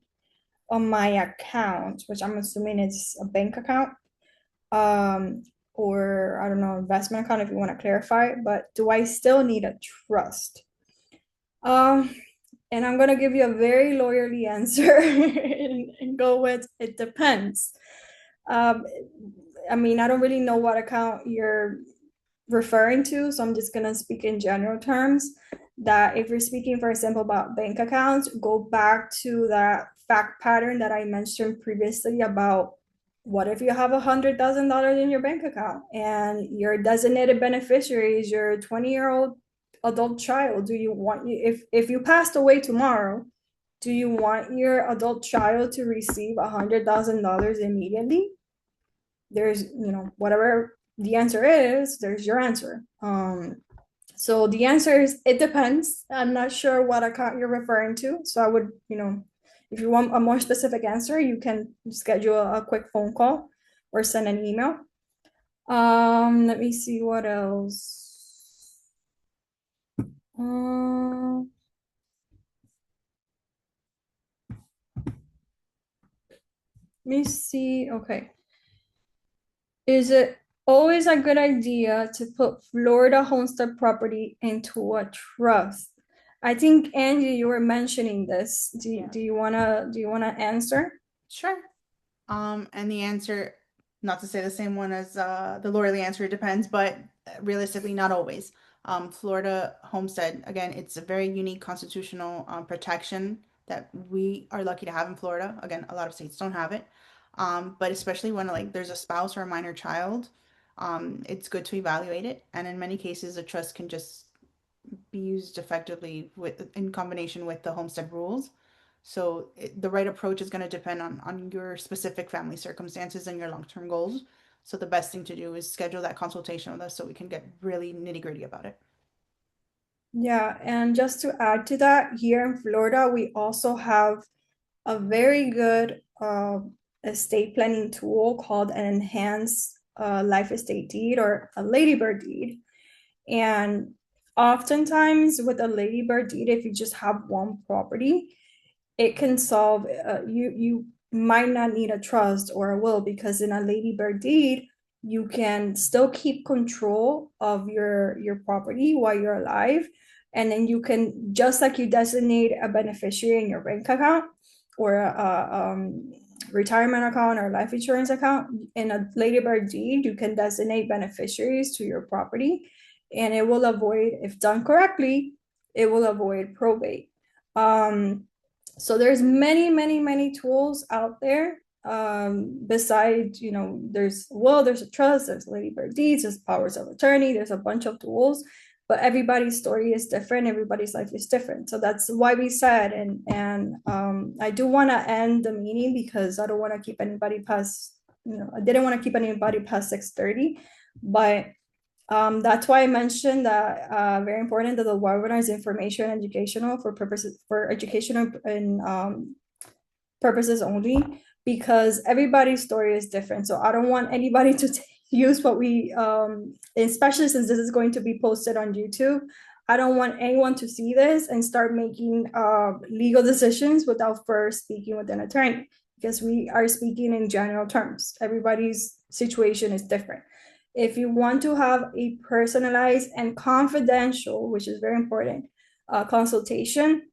on my account, which I'm assuming is a bank account, um, or I don't know, investment account if you want to clarify, but do I still need a trust? Um, and I'm gonna give you a very lawyerly answer and go with it depends. Um, I mean, I don't really know what account you're referring to, so I'm just gonna speak in general terms. That if you're speaking, for example, about bank accounts, go back to that fact pattern that I mentioned previously about what if you have $100,000 in your bank account and your designated beneficiary is your 20-year-old adult child? Do you want you if you passed away tomorrow, do you want your adult child to receive $100,000 immediately? There's, whatever the answer is, there's your answer. So the answer is it depends. I'm not sure what account you're referring to. So I would, if you want a more specific answer, you can schedule a quick phone call or send an email. Let me see what else. Um, let me see. Okay. Is it always a good idea to put Florida homestead property into a trust? I think Angie, you were mentioning this. Do Yeah. do you wanna answer? Sure. And the answer, not to say the same one as the lawyerly answer, depends, but realistically, not always. Florida homestead, again, it's a very unique constitutional protection that we are lucky to have in Florida. Again, a lot of states don't have it. But especially when like there's a spouse or a minor child, it's good to evaluate it. And in many cases, a trust can just be used effectively with in combination with the homestead rules. So the right approach is going to depend on your specific family circumstances and your long-term goals. So the best thing to do is schedule that consultation with us so we can get really nitty-gritty about it. Yeah, and just to add to that, here in Florida, we also have a very good estate planning tool called an enhanced life estate deed or a ladybird deed. And oftentimes with a ladybird deed, if you just have one property, it can solve you might not need a trust or a will because in a ladybird deed you can still keep control of your property while you're alive, and then you can, just like you designate a beneficiary in your bank account or a retirement account or life insurance account, in a ladybird deed you can designate beneficiaries to your property, and it will avoid, if done correctly, it will avoid probate. So there's many tools out there. Besides, there's a trust, there's ladybird deeds, there's powers of attorney, there's a bunch of tools, but everybody's story is different, everybody's life is different. So that's why we said, and I do want to end the meeting because I don't want to keep anybody past, I didn't want to keep anybody past 6:30, but that's why I mentioned that very important that the webinar is information and educational for educational and purposes only, because everybody's story is different. So I don't want anybody to use what we especially since this is going to be posted on YouTube. I don't want anyone to see this and start making legal decisions without first speaking with an attorney, because we are speaking in general terms. Everybody's situation is different. If you want to have a personalized and confidential, which is very important, consultation,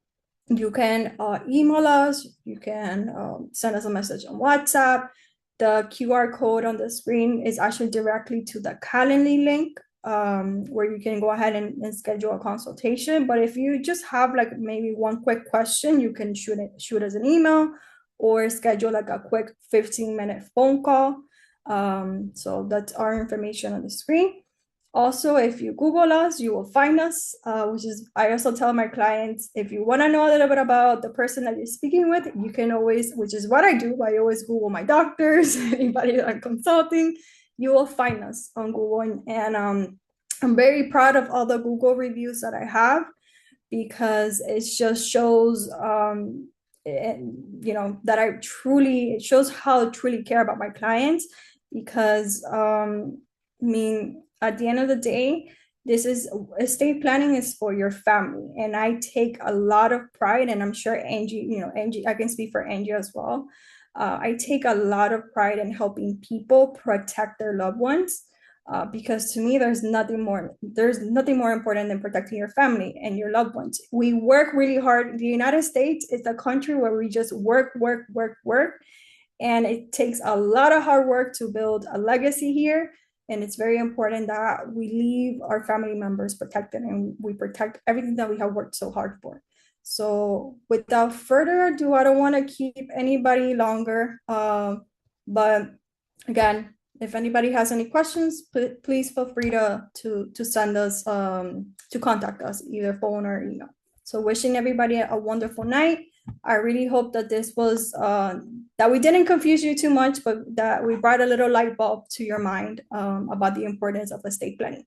you can email us, you can send us a message on WhatsApp. The QR code on the screen is actually directly to the Calendly link, where you can go ahead and schedule a consultation. But if you just have like maybe one quick question, you can shoot us an email or schedule like a quick 15-minute phone call. So that's our information on the screen. Also, if you Google us, you will find us, which is, I also tell my clients, if you want to know a little bit about the person that you're speaking with, you can always, which is what I do, I always Google my doctors, anybody that I'm consulting, you will find us on Google. And I'm very proud of all the Google reviews that I have, because it just shows, that it shows how I truly care about my clients, because, I mean, at the end of the day, This is estate planning is for your family. And I take a lot of pride, and I'm sure Angie, Angie, I can speak for Angie as well. I take a lot of pride in helping people protect their loved ones. Because to me, there's nothing more important than protecting your family and your loved ones. We work really hard. The United States is a country where we just work, work, work, work, and it takes a lot of hard work to build a legacy here. And it's very important that we leave our family members protected and we protect everything that we have worked so hard for. So without further ado, I don't want to keep anybody longer. But again, if anybody has any questions, please feel free to send us to contact us, either phone or email. So wishing everybody a wonderful night. I really hope that this was that we didn't confuse you too much, but that we brought a little light bulb to your mind about the importance of estate planning.